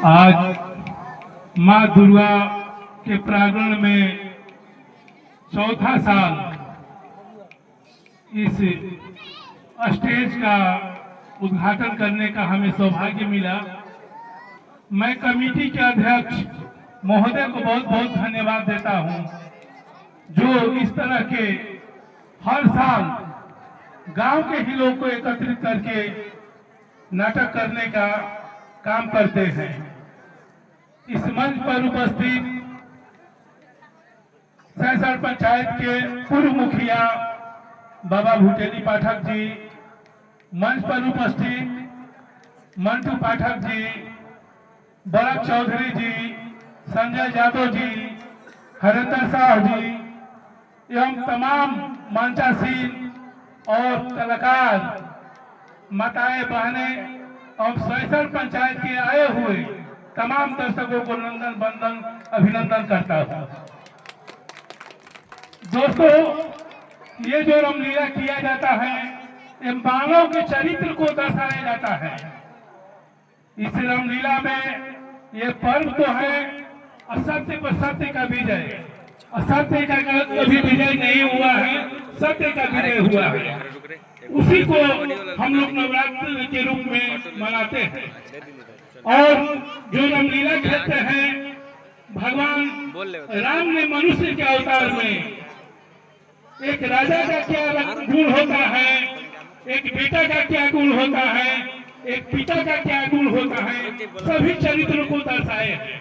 आज माँ दुर्गा के प्रांगण में चौथा साल इस स्टेज का उद्घाटन करने का हमें सौभाग्य मिला। मैं कमेटी के अध्यक्ष महोदय को बहुत बहुत धन्यवाद देता हूं, जो इस तरह के हर साल गांव के ही लोग को एकत्रित करके नाटक करने का काम करते हैं। इस मंच पर उपस्थित सैंसठ पंचायत के पूर्व मुखिया बाबा भुटेली पाठक जी, मंच पर उपस्थित मंटू पाठक जी, बरक चौधरी जी, संजय यादव जी, हरेंद्र शाह जी एवं तमाम मंचासीन और कलाकार, माताएं बहनें और सैंसठ पंचायत के आए हुए तमाम दर्शकों को नंदन बंदन अभिनंदन करता हूं। दोस्तों, ये जो रामलीला किया जाता है, ये मानव के चरित्र को दर्शाया जाता है। इस रामलीला में ये पर्व तो है असत्य पर सत्य का विजय। असत्य का कभी विजय नहीं हुआ है, सत्य का विजय हुआ है। उसी को हम लोग नवरात्र के रूप में मनाते हैं। और जो रामलीला कहते हैं, भगवान राम ने मनुष्य के अवतार में एक राजा का क्या गुण होता है, एक बेटा का क्या गुण होता है, एक पिता का क्या गुण होता है, सभी चरित्रों को दर्शाए हैं।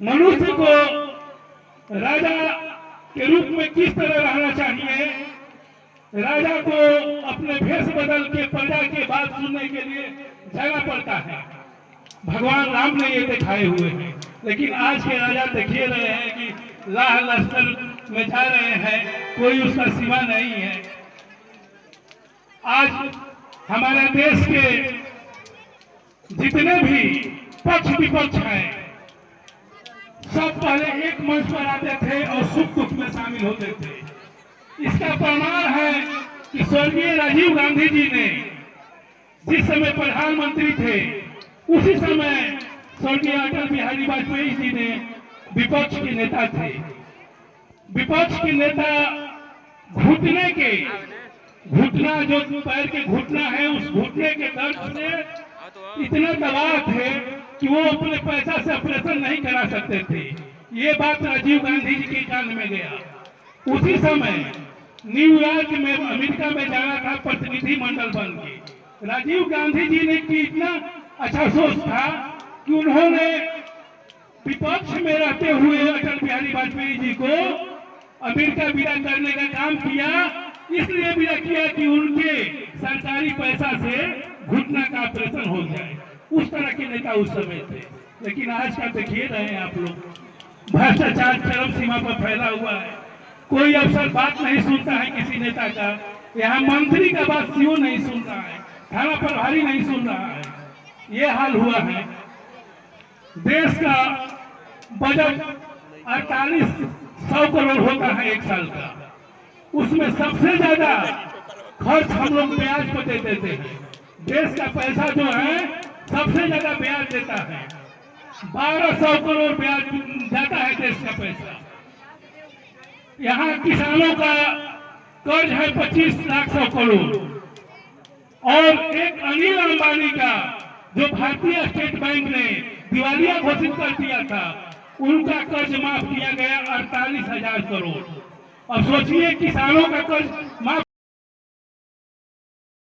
मनुष्य को राजा के रूप में किस तरह रहना चाहिए, राजा को अपने भेष बदल के प्रजा के बात सुनने के लिए जाना पड़ता है। भगवान राम ने ये दिखाए हुए हैं। लेकिन आज के राजा देखिए रहे हैं कि लाह लश्कर में जा रहे हैं, कोई उसका सीमा नहीं है। आज हमारे देश के जितने भी पक्ष विपक्ष हैं, सब पहले एक मंच पर आते थे और सुख दुख में शामिल होते थे। इसका प्रमाण है कि स्वर्गीय राजीव गांधी जी ने जिस समय प्रधानमंत्री थे, उसी समय स्वर्गीय अटल बिहारी वाजपेयी जी ने विपक्ष के नेता थे। विपक्ष के नेता घुटना जो पैर के घुटना है, उस घुटने के दर्द से इतना दबाव थे कि वो अपने पैसा से ऑपरेशन नहीं करा सकते थे। ये बात राजीव गांधी जी के कान में गया। उसी समय न्यूयॉर्क में, अमेरिका में जाना था प्रतिनिधि मंडल बन के। राजीव गांधी जी ने की इतना अच्छा सोच था कि उन्होंने विपक्ष में रहते हुए अटल बिहारी वाजपेयी जी को अमेरिका विदा करने का काम किया। इसलिए विदा किया कि उनके सरकारी पैसा से घुटना का ऑपरेशन हो जाए। उस तरह के नेता उस समय थे। लेकिन आज का देखिए रहे हैं आप लोग, भ्रष्टाचार चरम सीमा पर फैला हुआ है। कोई अफसर बात नहीं सुनता है किसी नेता का। यहाँ मंत्री का बात क्यों नहीं सुन रहा है, थाना प्रभारी नहीं सुन रहा है। ये हाल हुआ है। देश का बजट 4800 करोड़ होता है एक साल का। उसमें सबसे ज्यादा खर्च हम लोग ब्याज पर दे देते हैं। देश का पैसा जो है सबसे ज्यादा ब्याज देता है। 1200 करोड़ ब्याज जाता है देश का पैसा। यहाँ किसानों का कर्ज है 25,00,000 करोड़। और एक अनिल अंबानी का, जो भारतीय स्टेट बैंक ने दिवालिया घोषित कर दिया था, उनका कर्ज माफ किया गया 48,000 करोड़। अब सोचिए किसानों का कर्ज